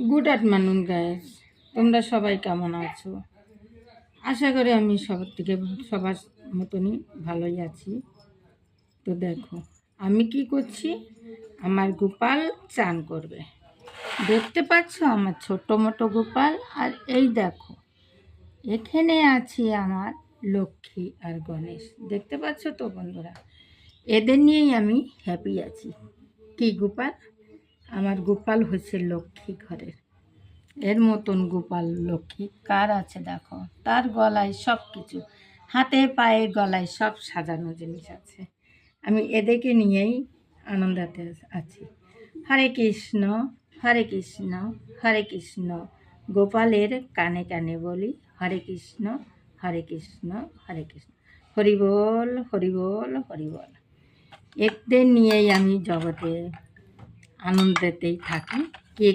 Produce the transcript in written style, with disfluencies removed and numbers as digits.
Good afternoon guys, তোমরা সবাই কেমন আছো? আশা করি আমি সবার মতনই ভালোই আছি। তো দেখো আমি কি করছি, আমার গোপাল চান করবে। দেখতে পাচ্ছ আমার ছোট মোটো গোপাল। আর এই দেখো এখানে আছে আমার লক্ষ্মী আর গণেশ। দেখতে পাচ্ছ তো বন্ধুরা, এদের নিয়েই আমি হ্যাপি আছি। কি গোপাল? আমার গোপাল হচ্ছে লক্ষ্মী ঘরের। এর মতন গোপাল লক্ষ্মী কার আছে দেখো? তার গলায় সব কিছু, হাতে পায়ে গলায় সব সাজানো জিনিস আছে। আমি এদেরকে নিয়েই আনন্দাতে আছি। হরে কৃষ্ণ হরে কৃষ্ণ হরে কৃষ্ণ। গোপালের কানে কানে বলি হরে কৃষ্ণ হরে কৃষ্ণ হরে কৃষ্ণ। হরি বল হরি বল হরি বল। এদের নিয়েই আমি জগতে আনন্দেতেই থাকি। কে